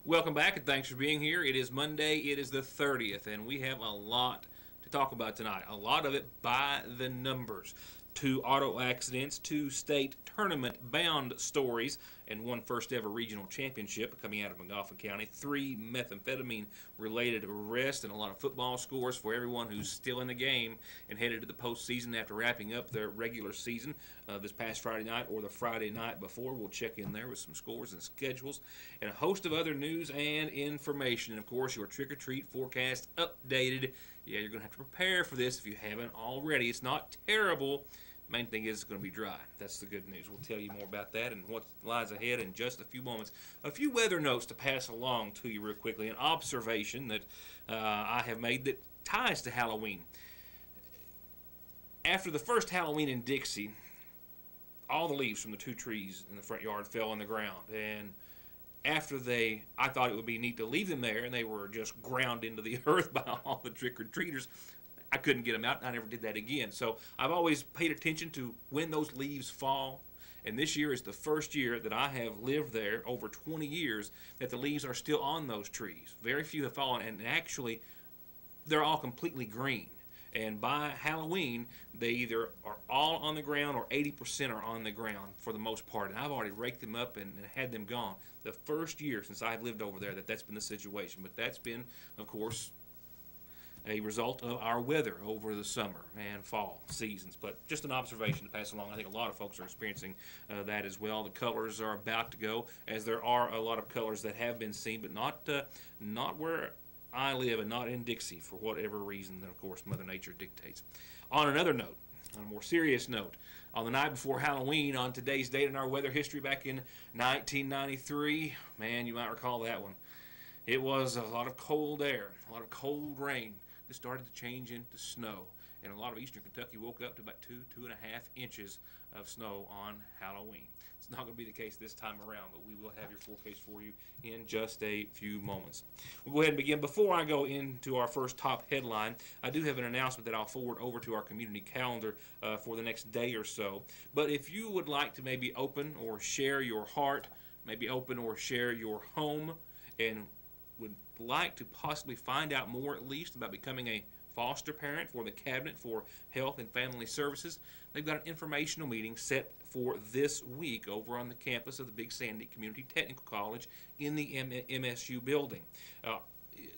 Welcome back, and thanks for being here. It is Monday. It is the 30th, and we have a lot to talk about tonight. A lot of it by the numbers. 2 auto accidents, 2 state tournament-bound stories, and 1 first-ever regional championship coming out of Magoffin County. 3 methamphetamine-related arrests, and a lot of football scores for everyone who's still in the game and headed to the postseason after wrapping up their regular season this past Friday night or the Friday night before. We'll check in there with some scores and schedules and a host of other news and information. And, of course, your trick-or-treat forecast updated. Yeah, you're going to have to prepare for this if you haven't already. It's not terrible. Main thing is it's going to be dry. That's the good news. We'll tell you more about that and what lies ahead in just a few moments. A few weather notes to pass along to you real quickly. An observation that I have made that ties to Halloween. After the first Halloween in Dixie, all the leaves from the 2 trees in the front yard fell on the ground. And after I thought it would be neat to leave them there, and they were just ground into the earth by all the trick-or-treaters. I couldn't get them out, and I never did that again. So I've always paid attention to when those leaves fall, and this year is the first year that I have lived there, over 20 years, that the leaves are still on those trees. Very few have fallen, and actually, they're all completely green. And by Halloween, they either are all on the ground or 80% are on the ground for the most part. And I've already raked them up and had them gone. The first year since I've lived over there that's been the situation. But that's been, of course, a result of our weather over the summer and fall seasons. But just an observation to pass along. I think a lot of folks are experiencing that as well. The colors are about to go, as there are a lot of colors that have been seen, but not where I live and not in Dixie for whatever reason that, of course, Mother Nature dictates. On another note, on a more serious note, on the night before Halloween, on today's date in our weather history back in 1993, man, you might recall that one. It was a lot of cold air, a lot of cold rain. It started to change into snow, and a lot of eastern Kentucky woke up to about 2.5 inches of snow on Halloween. It's not going to be the case this time around, but we will have your forecast for you in just a few moments. We'll go ahead and begin. Before I go into our first top headline, I do have an announcement that I'll forward over to our community calendar for the next day or so. But if you would like to maybe open or share your heart, maybe open or share your home, and would like to possibly find out more at least about becoming a foster parent for the Cabinet for Health and Family Services, they've got an informational meeting set for this week over on the campus of the Big Sandy Community Technical College in the MSU building.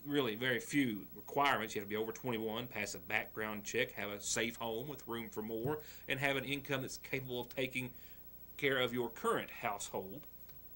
Really very few requirements. You have to be over 21, pass a background check, have a safe home with room for more, and have an income that's capable of taking care of your current household.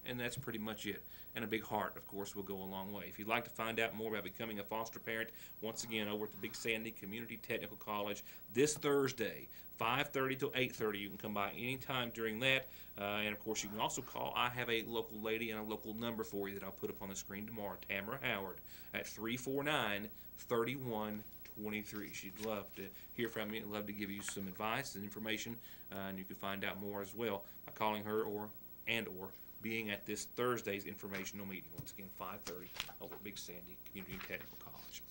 And that's pretty much it. And a big heart, of course, will go a long way. If you'd like to find out more about becoming a foster parent, once again, over at the Big Sandy Community Technical College this Thursday, 5:30 till 8:30. You can come by anytime during that. And, of course, you can also call. I have a local lady and a local number for you that I'll put up on the screen tomorrow, Tamara Howard, at 349-3123. She'd love to hear from you, love to give you some advice and information, and you can find out more as well by calling her or being at this Thursday's informational meeting. Once again, 5:30 over at Big Sandy Community Technical College.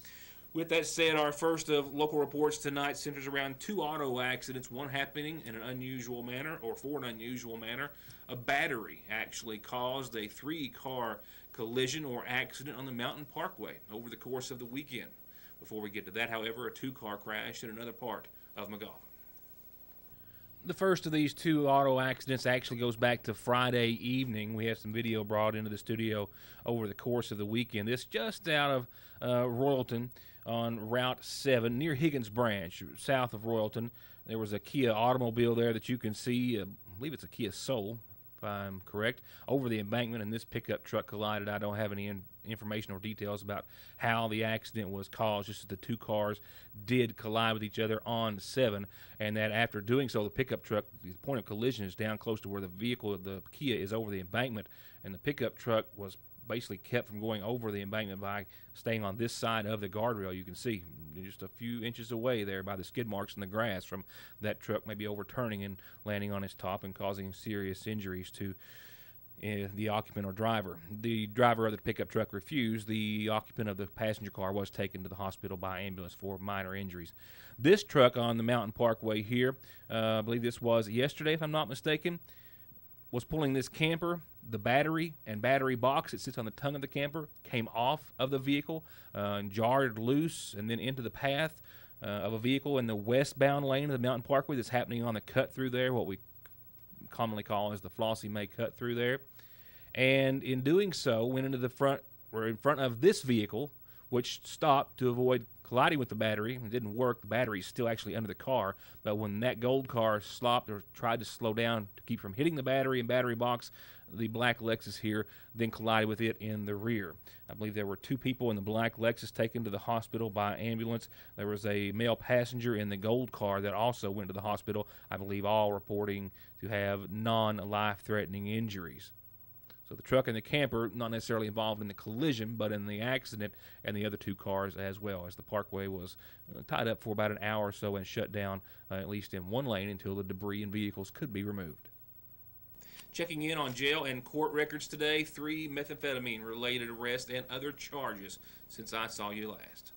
With that said, our first of local reports tonight centers around 2 auto accidents, one happening in an unusual manner, or for an unusual manner. A battery actually caused a 3-car collision or accident on the Mountain Parkway over the course of the weekend. Before we get to that, however, a 2-car crash in another part of Magoffin. The first of these 2 auto accidents actually goes back to Friday evening. We have some video brought into the studio over the course of the weekend. This just out of Royalton on Route 7 near Higgins Branch, south of Royalton. There was a Kia automobile there that you can see. I believe it's a Kia Soul, if I'm correct, over the embankment, and this pickup truck collided. I don't have any information or details about how the accident was caused, just that the 2 cars did collide with each other on 7, and that after doing so, the pickup truck, the point of collision is down close to where the vehicle, the Kia, is over the embankment, and the pickup truck was basically kept from going over the embankment by staying on this side of the guardrail. You can see just a few inches away there by the skid marks in the grass from that truck maybe overturning and landing on its top and causing serious injuries to the occupant or driver. The driver of the pickup truck refused. The occupant of the passenger car was taken to the hospital by ambulance for minor injuries. This truck on the Mountain Parkway here, I believe this was yesterday, if I'm not mistaken, was pulling this camper, the battery and battery box that sits on the tongue of the camper came off of the vehicle and jarred loose and then into the path of a vehicle in the westbound lane of the Mountain Parkway that's happening on the cut through there, what we commonly call as the Flossie May cut through there. And in doing so, went into the front, or in front of this vehicle, which stopped to avoid colliding with the battery. It didn't work. The battery is still actually under the car. But when that gold car stopped or tried to slow down to keep from hitting the battery and battery box, the black Lexus here then collided with it in the rear. I believe there were 2 people in the black Lexus taken to the hospital by ambulance. There was a male passenger in the gold car that also went to the hospital, I believe all reporting to have non-life-threatening injuries. So the truck and the camper not necessarily involved in the collision, but in the accident, and the other 2 cars as well, as the parkway was tied up for about an hour or so and shut down, at least in one lane, until the debris and vehicles could be removed. Checking in on jail and court records today, 3 methamphetamine-related arrests and other charges since I saw you last.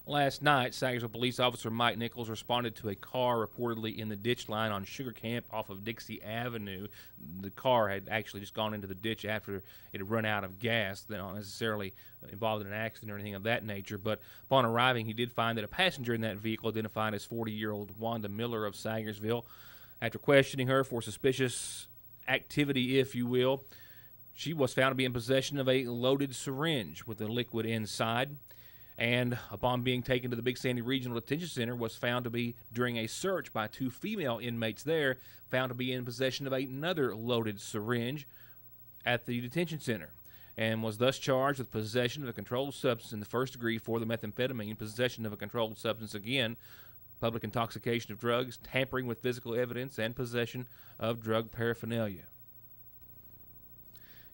Last night, Sagersville police officer Mike Nichols responded to a car reportedly in the ditch line on Sugar Camp off of Dixie Avenue. The car had actually just gone into the ditch after it had run out of gas, not necessarily involved in an accident or anything of that nature. But upon arriving, he did find that a passenger in that vehicle, identified as 40-year-old Wanda Miller of Sagersville. After questioning her for suspicious activity, if you will, she was found to be in possession of a loaded syringe with a liquid inside. And upon being taken to the Big Sandy Regional Detention Center, was found to be, during a search by 2 female inmates there, found to be in possession of another loaded syringe at the detention center, and was thus charged with possession of a controlled substance in the first degree for the methamphetamine, possession of a controlled substance again, public intoxication of drugs, tampering with physical evidence, and possession of drug paraphernalia.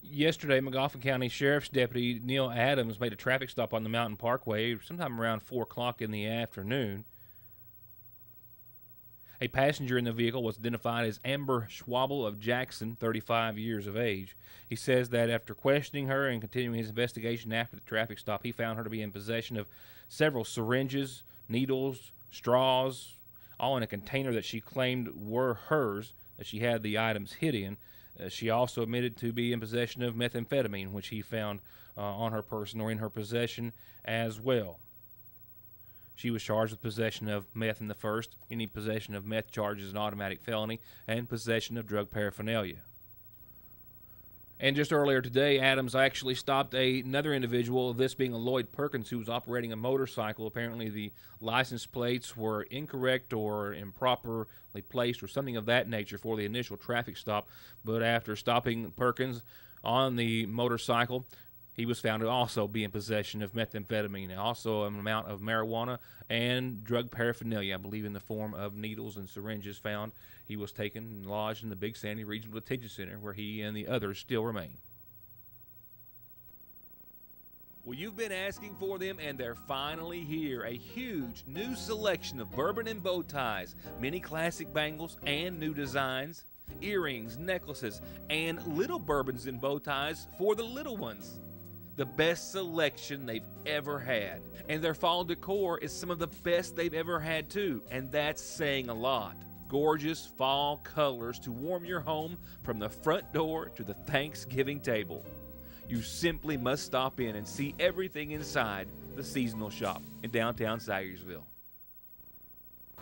Yesterday, Magoffin County Sheriff's Deputy Neil Adams made a traffic stop on the Mountain Parkway sometime around 4 o'clock in the afternoon. A passenger in the vehicle was identified as Amber Schwabel of Jackson, 35 years of age. He says that after questioning her and continuing his investigation after the traffic stop, he found her to be in possession of several syringes, needles, straws, all in a container that she claimed were hers, that she had the items hid in. She also admitted to be in possession of methamphetamine, which he found on her person or in her possession as well. She was charged with possession of meth in the first. Any possession of meth charge is an automatic felony, and possession of drug paraphernalia. And just earlier today, Adams actually stopped another individual, this being a Lloyd Perkins, who was operating a motorcycle. Apparently the license plates were incorrect or improperly placed or something of that nature for the initial traffic stop. But after stopping Perkins on the motorcycle, he was found to also be in possession of methamphetamine, also an amount of marijuana and drug paraphernalia, I believe in the form of needles and syringes found. He was taken and lodged in the Big Sandy Regional Detention Center, where he and the others still remain. Well, you've been asking for them, and they're finally here. A huge new selection of bourbon and bow ties, many classic bangles and new designs, earrings, necklaces, and little bourbons and bow ties for the little ones. The best selection they've ever had. And their fall decor is some of the best they've ever had too, and that's saying a lot. Gorgeous fall colors to warm your home from the front door to the Thanksgiving table. You simply must stop in and see everything inside the seasonal shop in downtown Sagersville.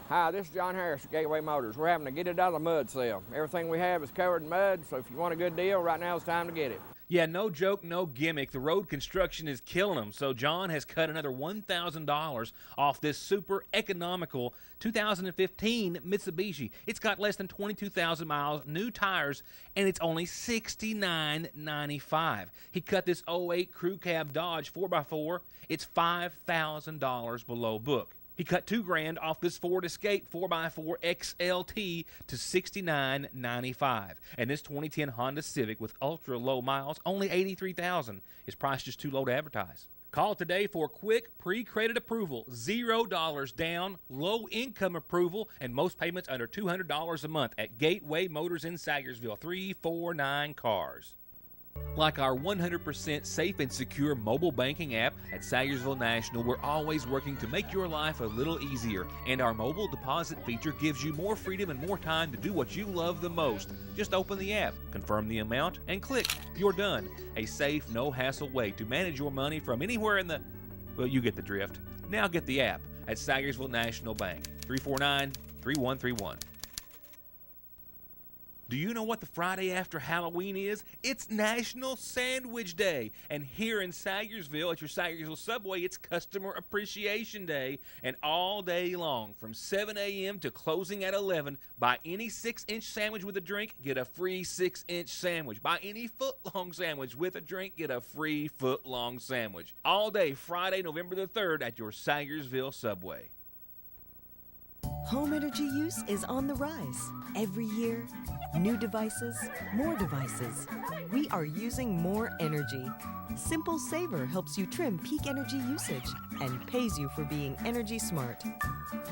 Hi, this is John Harris at Gateway Motors. We're having a get it out of the mud sale. Everything we have is covered in mud, so if you want a good deal, right now is the time to get it. Yeah, no joke, no gimmick. The road construction is killing them. So John has cut another $1,000 off this super economical 2015 Mitsubishi. It's got less than 22,000 miles, new tires, and it's only $69.95. He cut this 08 Crew Cab Dodge 4x4. It's $5,000 below book. He cut $2,000 off this Ford Escape 4x4 XLT to $69.95. And this 2010 Honda Civic with ultra low miles, only $83,000. His price just too low to advertise. Call today for quick pre-credit approval, $0 down, low income approval, and most payments under $200 a month at Gateway Motors in Sagersville, 349 Cars. Like our 100% safe and secure mobile banking app at Sayersville National, we're always working to make your life a little easier. And our mobile deposit feature gives you more freedom and more time to do what you love the most. Just open the app, confirm the amount, and click. You're done. A safe, no-hassle way to manage your money from anywhere in the... Well, you get the drift. Now get the app at Sayersville National Bank. 349-3131. Do you know what the Friday after Halloween is? It's National Sandwich Day. And here in Sayersville, at your Sayersville Subway, it's Customer Appreciation Day. And all day long, from 7 a.m. to closing at 11, buy any 6-inch sandwich with a drink, get a free 6-inch sandwich. Buy any foot-long sandwich with a drink, get a free foot-long sandwich. All day, Friday, November the 3rd, at your Sayersville Subway. Home energy use is on the rise. Every year, new devices, more devices. We are using more energy. Simple Saver helps you trim peak energy usage and pays you for being energy smart.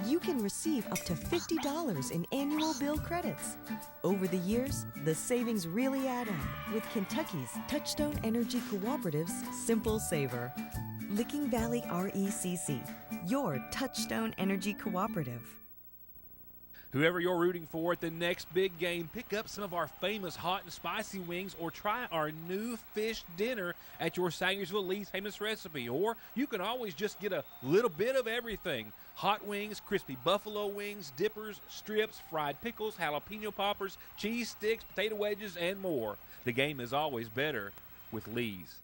You can receive up to $50 in annual bill credits. Over the years, the savings really add up with Kentucky's Touchstone Energy Cooperative's Simple Saver. Licking Valley RECC, your Touchstone Energy Cooperative. Whoever you're rooting for at the next big game, pick up some of our famous hot and spicy wings or try our new fish dinner at your Sayersville Lee's Famous Recipe. Or you can always just get a little bit of everything. Hot wings, crispy buffalo wings, dippers, strips, fried pickles, jalapeno poppers, cheese sticks, potato wedges, and more. The game is always better with Lee's.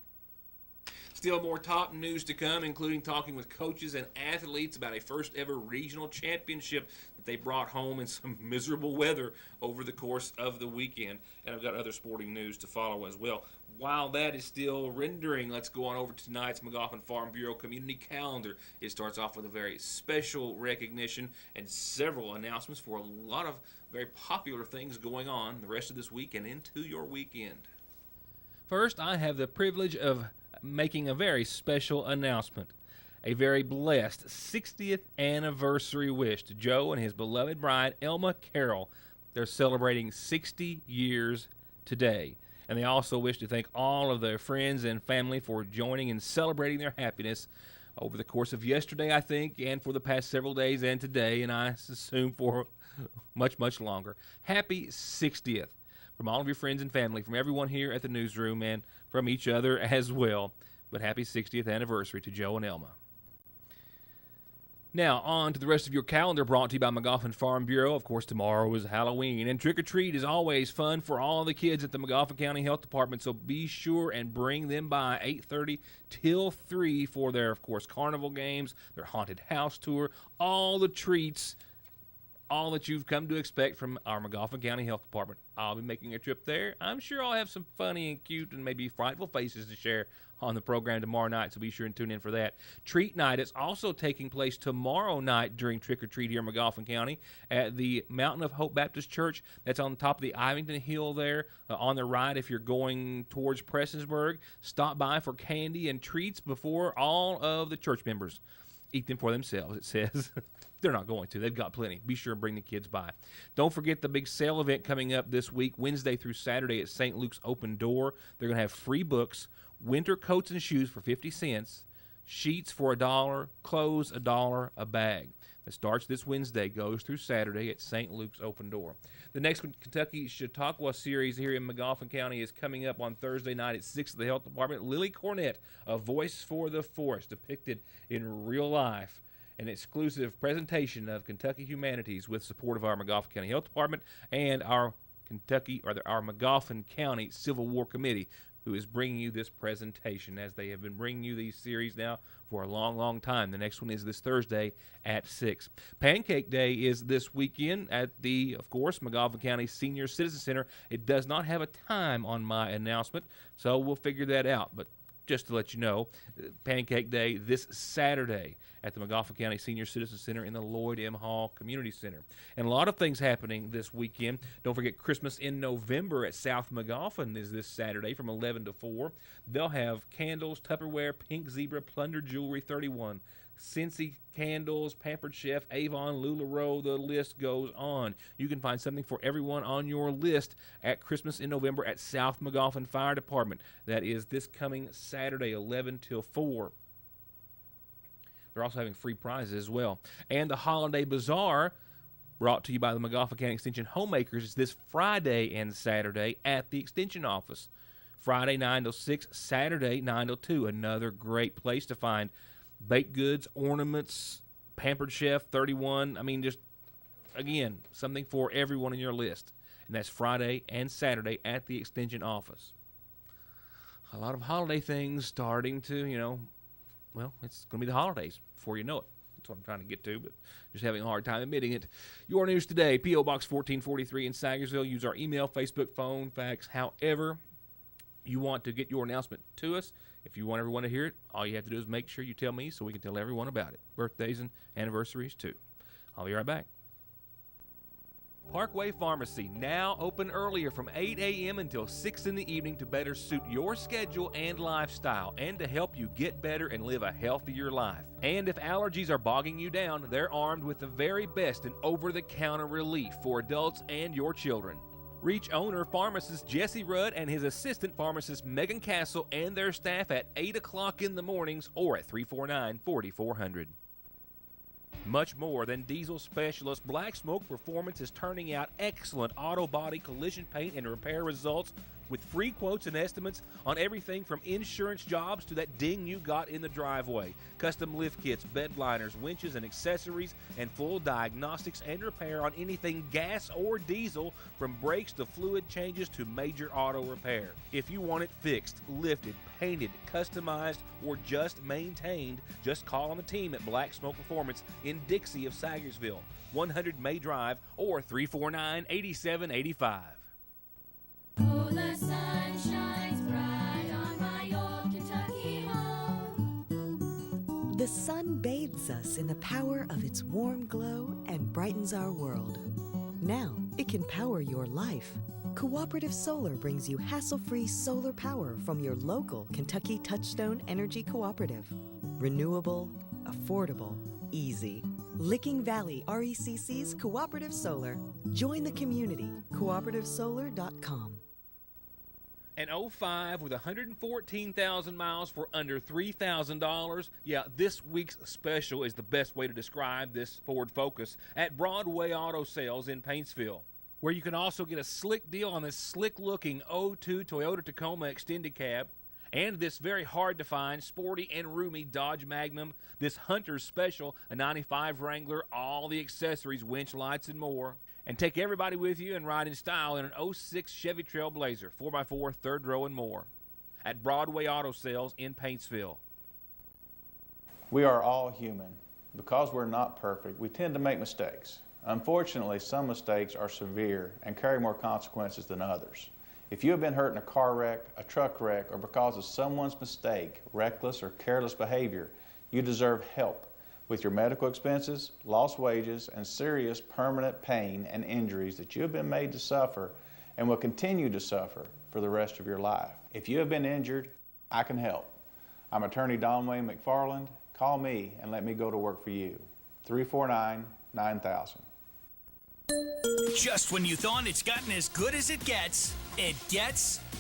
Still more top news to come, including talking with coaches and athletes about a first ever regional championship that they brought home in some miserable weather over the course of the weekend. And I've got other sporting news to follow as well. While that is still rendering, let's go on over to tonight's McGoffin Farm Bureau community calendar. It starts off with a very special recognition and several announcements for a lot of very popular things going on the rest of this week and into your weekend. First, I have the privilege of making a very special announcement. A very blessed 60th anniversary wish to Joe and his beloved bride, Elma Carroll. They're celebrating 60 years today. And they also wish to thank all of their friends and family for joining and celebrating their happiness over the course of yesterday, I think, and for the past several days and today, and I assume for much, much longer. Happy 60th. From all of your friends and family, from everyone here at the newsroom, and from each other as well. But happy 60th anniversary to Joe and Elma. Now, on to the rest of your calendar, brought to you by McGoffin Farm Bureau. Of course, tomorrow is Halloween, and trick-or-treat is always fun for all the kids at the McGoffin County Health Department, so be sure and bring them by 8:30 till 3 for their, of course, carnival games, their haunted house tour, all the treats, all that you've come to expect from our McGoffin County Health Department. I'll be making a trip there. I'm sure I'll have some funny and cute and maybe frightful faces to share on the program tomorrow night, so be sure and tune in for that. Treat Night is also taking place tomorrow night during Trick or Treat here in McGoffin County at the Mountain of Hope Baptist Church. That's on top of the Ivington Hill there on the right if you're going towards Prestonsburg. Stop by for candy and treats before all of the church members eat them for themselves, it says. They're not going to. They've got plenty. Be sure and bring the kids by. Don't forget the big sale event coming up this week, Wednesday through Saturday at St. Luke's Open Door. They're going to have free books, winter coats and shoes for 50 cents, sheets for $1, clothes $1 a bag. It starts this Wednesday, goes through Saturday at St. Luke's Open Door. The next Kentucky Chautauqua series here in McGoffin County is coming up on Thursday night at 6 at the Health Department. Lily Cornett, A Voice for the Forest, depicted in real life. An exclusive presentation of Kentucky Humanities with support of our McGoffin County Health Department and our McGoffin County Civil War Committee, who is bringing you this presentation, as they have been bringing you these series now for a long, long time. The next one is this Thursday at 6. Pancake Day is this weekend at the, of course, McGoffin County Senior Citizen Center. It does not have a time on my announcement, so we'll figure that out. But just to let you know, Pancake Day this Saturday at the McGoffin County Senior Citizen Center in the Lloyd M. Hall Community Center. And a lot of things happening this weekend. Don't forget Christmas in November at South McGoffin is this Saturday from 11 to 4. They'll have candles, Tupperware, Pink Zebra, Plunder Jewelry 31, Scentsy Candles, Pampered Chef, Avon, LuLaRoe, the list goes on. You can find something for everyone on your list at Christmas in November at South Magoffin Fire Department. That is this coming Saturday, 11 till 4. They're also having free prizes as well. And the Holiday Bazaar, brought to you by the Magoffin County Extension Homemakers, is this Friday and Saturday at the Extension office. Friday 9 till 6, Saturday 9 till 2. Another great place to find baked goods, ornaments, Pampered Chef, 31. I mean, just, again, something for everyone in your list. And that's Friday and Saturday at the Extension office. A lot of holiday things starting to, well, it's going to be the holidays before you know it. That's what I'm trying to get to, but just having a hard time admitting it. Your news today, P.O. Box 1443 in Sagersville. Use our email, Facebook, phone, fax, however you want to get your announcement to us. If you want everyone to hear it, all you have to do is make sure you tell me so we can tell everyone about it. Birthdays and anniversaries, too. I'll be right back. Parkway Pharmacy, now open earlier from 8 a.m. until 6 in the evening to better suit your schedule and lifestyle, and to help you get better and live a healthier life. And if allergies are bogging you down, they're armed with the very best in over-the-counter relief for adults and your children. Reach owner pharmacist Jesse Rudd and his assistant pharmacist Megan Castle and their staff at 8 o'clock in the mornings or at 349-4400. Much more than diesel specialist, Black Smoke Performance is turning out excellent auto body collision paint and repair results with free quotes and estimates on everything from insurance jobs to that ding you got in the driveway. Custom lift kits, bed liners, winches, and accessories, and full diagnostics and repair on anything gas or diesel, from brakes to fluid changes to major auto repair. If you want it fixed, lifted, painted, customized, or just maintained, just call on the team at Black Smoke Performance in Dixie of Sagersville, 100 May Drive, or 349-8785. Oh, the sun shines bright on my old Kentucky home. The sun bathes us in the power of its warm glow and brightens our world. Now it can power your life. Cooperative Solar brings you hassle-free solar power from your local Kentucky Touchstone Energy Cooperative. Renewable, affordable, easy. Licking Valley RECC's Cooperative Solar. Join the community. CooperativeSolar.com. An 05 with 114,000 miles for under $3,000. Yeah, this week's special is the best way to describe this Ford Focus at Broadway Auto Sales in Paintsville, where you can also get a slick deal on this slick-looking 02 Toyota Tacoma extended cab, and this very hard-to-find, sporty and roomy Dodge Magnum, this Hunter's Special, a 95 Wrangler, all the accessories, winch lights, and more. And take everybody with you and ride in style in an 06 Chevy Trailblazer, 4x4, third row, and more. At Broadway Auto Sales in Paintsville. We are all human. Because we're not perfect, we tend to make mistakes. Unfortunately, some mistakes are severe and carry more consequences than others. If you have been hurt in a car wreck, a truck wreck, or because of someone's mistake, reckless or careless behavior, you deserve help with your medical expenses, lost wages, and serious permanent pain and injuries that you have been made to suffer and will continue to suffer for the rest of your life. If you have been injured, I can help. I'm attorney Don Wayne McFarland. Call me and let me go to work for you. 349-9000. Just when you thought it's gotten as good as it gets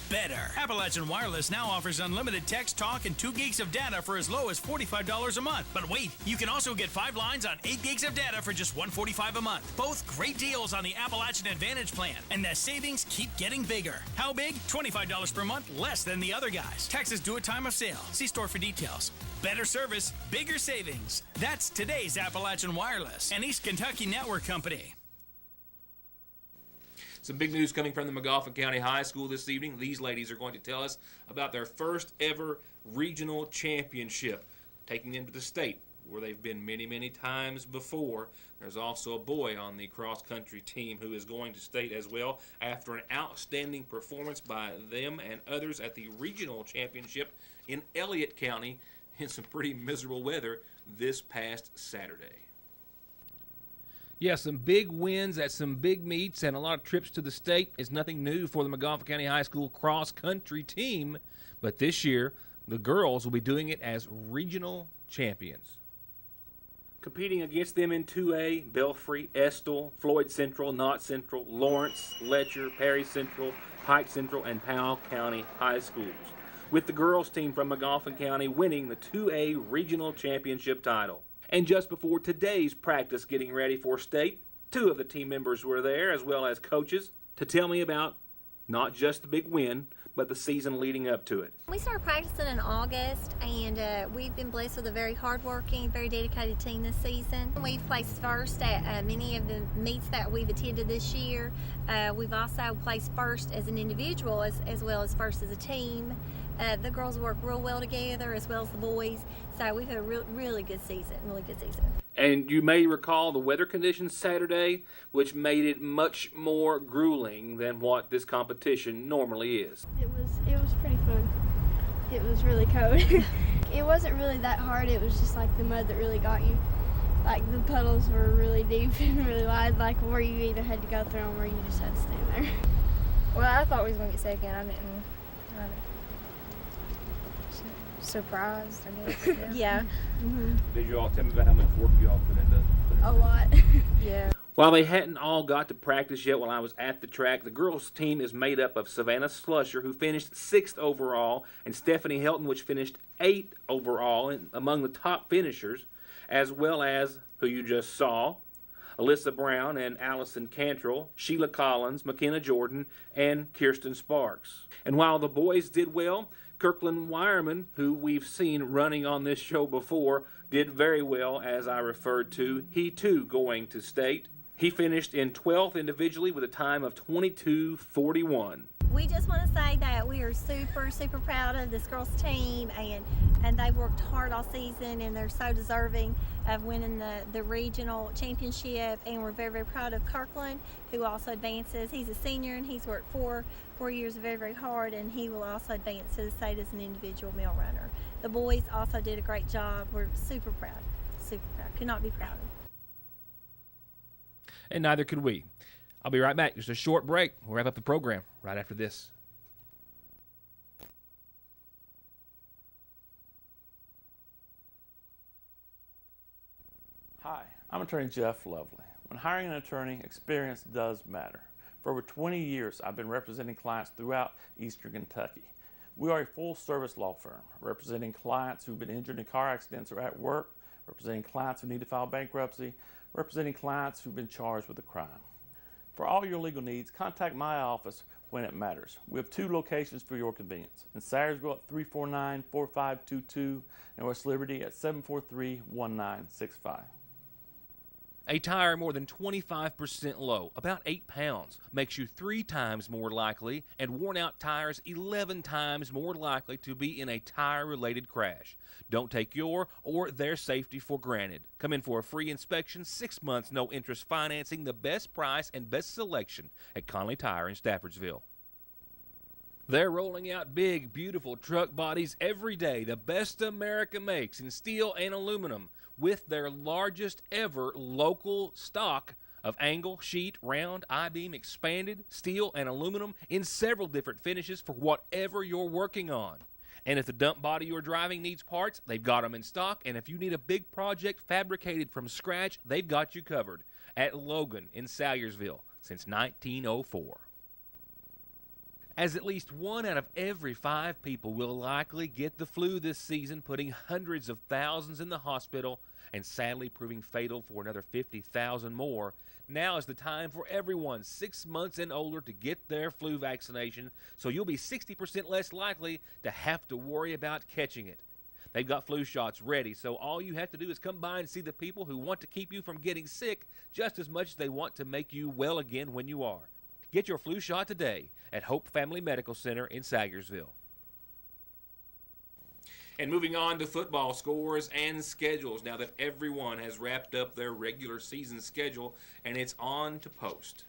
better. Appalachian Wireless now offers unlimited text, talk, and 2 gigs of data for as low as $45 a month. But wait, you can also get 5 lines on 8 gigs of data for just $145 a month. Both great deals on the Appalachian Advantage plan, and the savings keep getting bigger. How big? $25 per month, less than the other guys. Taxes due at time of sale. See store for details. Better service, bigger savings. That's today's Appalachian Wireless, an East Kentucky network company. Some big news coming from the Magoffin County High School this evening. These ladies are going to tell us about their first ever regional championship, taking them to the state, where they've been many, many times before. There's also a boy on the cross-country team who is going to state as well after an outstanding performance by them and others at the regional championship in Elliott County in some pretty miserable weather this past Saturday. Yeah, some big wins at some big meets and a lot of trips to the state is nothing new for the Magoffin County High School cross-country team. But this year, the girls will be doing it as regional champions. Competing against them in 2A, Belfry, Estill, Floyd Central, Knott Central, Lawrence, Letcher, Perry Central, Pike Central, and Powell County High Schools, with the girls team from Magoffin County winning the 2A Regional Championship title. And just before today's practice getting ready for state, 2 of the team members were there, as well as coaches, to tell me about not just the big win, but the season leading up to it. We started practicing in August, and we've been blessed with a very hardworking, very dedicated team this season. We've placed first at many of the meets that we've attended this year. We've also placed first as an individual as well as first as a team. The girls work real well together as well as the boys, so we've had a really good season, And you may recall the weather conditions Saturday, which made it much more grueling than what this competition normally is. It was pretty fun. It was really cold. It wasn't really that hard. It was just like the mud that really got you. Like the puddles were really deep and really wide, like where you either had to go through them or you just had to stand there. Well, I thought we was gonna get second. I didn't. Surprised, I guess. Yeah. Mm-hmm. Did you all tell me about how much work you all put into A lot. Yeah. While they hadn't all got to practice yet while I was at the track, the girls' team is made up of Savannah Slusher, who finished 6th overall, and Stephanie Helton, which finished 8th overall among the top finishers, as well as, who you just saw, Alyssa Brown and Allison Cantrell, Sheila Collins, McKenna Jordan, and Kirsten Sparks. And while the boys did well, Kirkland Wireman, who we've seen running on this show before, did very well, as I referred to, he too going to state. He finished in 12th individually with a time of 22:41. We just want to say that we are super proud of this girls team, and they've worked hard all season, and they're so deserving of winning the regional championship. And we're very proud of Kirkland, who also advances. He's a senior and he's worked four years very hard, and he will also advance to the state as an individual male runner. The boys also did a great job. We're super proud. Could not be prouder. And neither could we. I'll be right back. Just a short break. We'll wrap up the program right after this. Hi, I'm attorney Jeff Lovely. When hiring an attorney, experience does matter. For over 20 years, I've been representing clients throughout Eastern Kentucky. We are a full-service law firm, representing clients who've been injured in car accidents or at work, representing clients who need to file bankruptcy, representing clients who've been charged with a crime. For all your legal needs, contact my office when it matters. We have 2 locations for your convenience. In Sayersville at 349-4522 and West Liberty at 743-1965. A tire more than 25% low, about 8 pounds, makes you 3 times more likely, and worn-out tires 11 times more likely to be in a tire-related crash. Don't take your or their safety for granted. Come in for a free inspection, 6 months, no interest financing, the best price and best selection at Conley Tire in Staffordsville. They're rolling out big, beautiful truck bodies every day, the best America makes in steel and aluminum, with their largest ever local stock of angle, sheet, round, I-beam, expanded, steel, and aluminum in several different finishes for whatever you're working on. And if the dump body you're driving needs parts, they've got them in stock. And if you need a big project fabricated from scratch, they've got you covered at Logan in Salyersville since 1904. As at least 1 out of every 5 people will likely get the flu this season, putting hundreds of thousands in the hospital and sadly proving fatal for another 50,000 more, now is the time for everyone 6 months and older to get their flu vaccination, so you'll be 60% less likely to have to worry about catching it. They've got flu shots ready, so all you have to do is come by and see the people who want to keep you from getting sick just as much as they want to make you well again when you are. Get your flu shot today at Hope Family Medical Center in Salyersville. And moving on to football scores and schedules, now that everyone has wrapped up their regular season schedule, and it's on to post.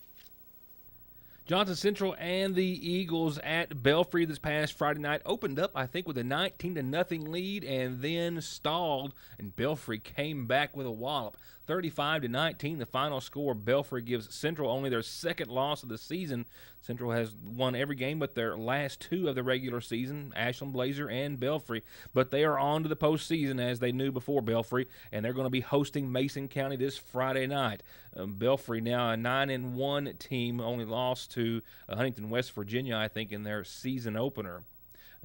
Johnson Central and the Eagles at Belfry this past Friday night opened up, I think, with a 19-0 lead and then stalled, and Belfry came back with a wallop. 35-19, the final score. Belfry gives Central only their second loss of the season. Central has won every game but their last two of the regular season, Ashland Blazer and Belfry. But they are on to the postseason as they knew before Belfry, and they're going to be hosting Mason County this Friday night. Belfry now a 9-1 team, only lost to Huntington, West Virginia, I think, in their season opener.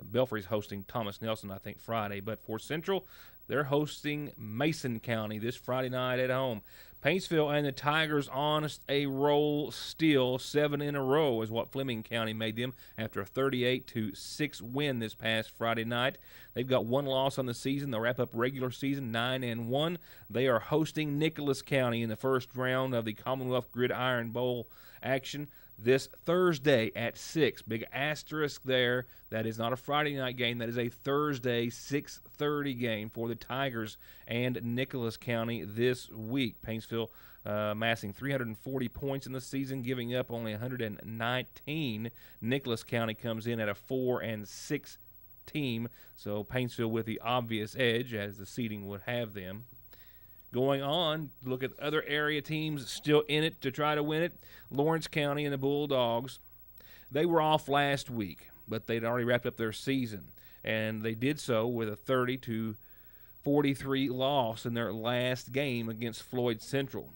Belfry's hosting Thomas Nelson, I think, Friday. But for Central, they're hosting Mason County this Friday night at home. Paintsville and the Tigers on a roll still. 7 in a row is what Fleming County made them after a 38-6 win this past Friday night. They've got one loss on the season. They'll wrap up regular season 9-1. They are hosting Nicholas County in the first round of the Commonwealth Gridiron Bowl action this Thursday at 6. Big asterisk there. That is not a Friday night game. That is a Thursday 6:30 game for the Tigers and Nicholas County this week. Paintsville amassing 340 points in the season, giving up only 119. Nicholas County comes in at a 4-6 team, so Paintsville with the obvious edge as the seeding would have them. Going on, look at other area teams still in it to try to win it. Lawrence County and the Bulldogs, they were off last week, but they'd already wrapped up their season, and they did so with a 30-43 loss in their last game against Floyd Central.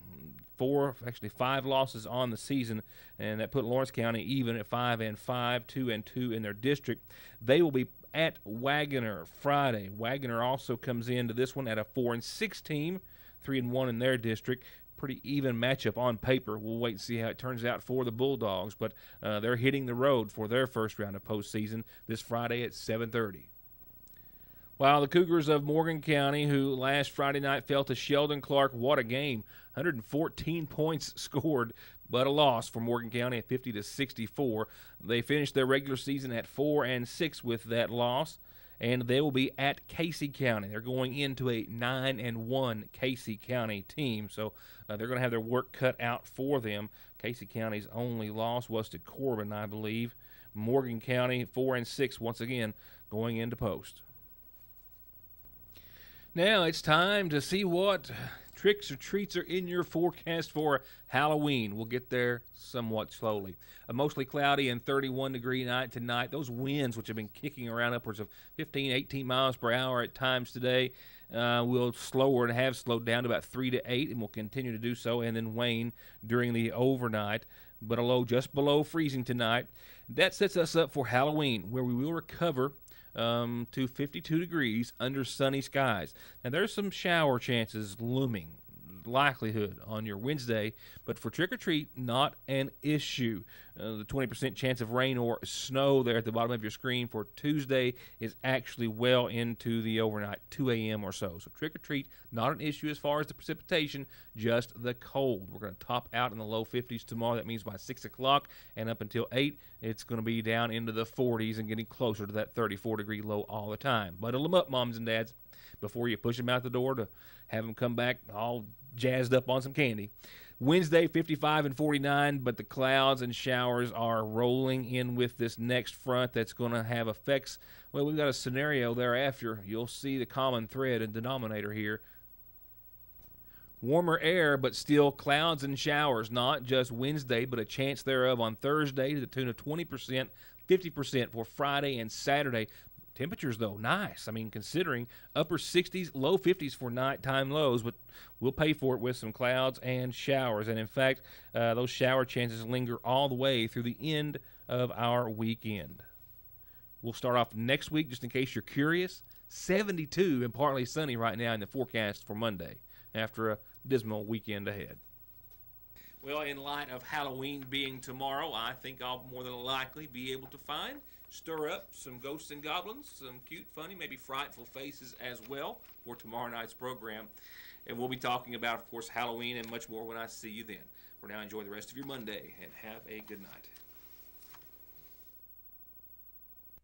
5 losses on the season, and that put Lawrence County even at 5-5, 2-2 in their district. They will be at Wagoner Friday. Wagoner also comes into this one at a 4-6 team, 3-1 in their district. Pretty even matchup on paper. We'll wait and see how it turns out for the Bulldogs, but they're hitting the road for their first round of postseason this Friday at 7:30. While the Cougars of Morgan County, who last Friday night fell to Sheldon Clark, what a game. 114 points scored, but a loss for Morgan County at 50-64. They finished their regular season at 4-6 with that loss, and they will be at Casey County. They're going into a 9-1 Casey County team, so they're going to have their work cut out for them. Casey County's only loss was to Corbin, I believe. Morgan County 4-6 once again going into post. Now it's time to see what tricks or treats are in your forecast for Halloween. We'll get there somewhat slowly. A mostly cloudy and 31-degree night tonight. Those winds, which have been kicking around upwards of 15, 18 miles per hour at times today, will slower and have slowed down to about 3 to 8 and will continue to do so and then wane during the overnight, but a low just below freezing tonight. That sets us up for Halloween, where we will recover to 52 degrees under sunny skies. Now, there's some shower chances looming, likelihood on your Wednesday, but for trick-or-treat, not an issue. The 20% chance of rain or snow there at the bottom of your screen for Tuesday is actually well into the overnight, 2 a.m. or so. So trick-or-treat, not an issue as far as the precipitation, just the cold. We're going to top out in the low 50s tomorrow. That means by 6 o'clock and up until 8, it's going to be down into the 40s and getting closer to that 34-degree low all the time. Bundle them up, moms and dads, before you push them out the door to have them come back all jazzed up on some candy. Wednesday, 55 and 49, but the clouds and showers are rolling in with this next front that's going to have effects. Well, we've got a scenario thereafter. You'll see the common thread and denominator here. Warmer air, but still clouds and showers, not just Wednesday, but a chance thereof on Thursday to the tune of 20%, 50% for Friday and Saturday. Temperatures, though, nice. I mean, considering upper 60s, low 50s for nighttime lows, but we'll pay for it with some clouds and showers. And, in fact, those shower chances linger all the way through the end of our weekend. We'll start off next week, just in case you're curious. 72 and partly sunny right now in the forecast for Monday after a dismal weekend ahead. Well, in light of Halloween being tomorrow, I think I'll more than likely be able to stir up some ghosts and goblins, some cute, funny, maybe frightful faces as well for tomorrow night's program. And we'll be talking about, of course, Halloween and much more when I see you then. For now, enjoy the rest of your Monday and have a good night.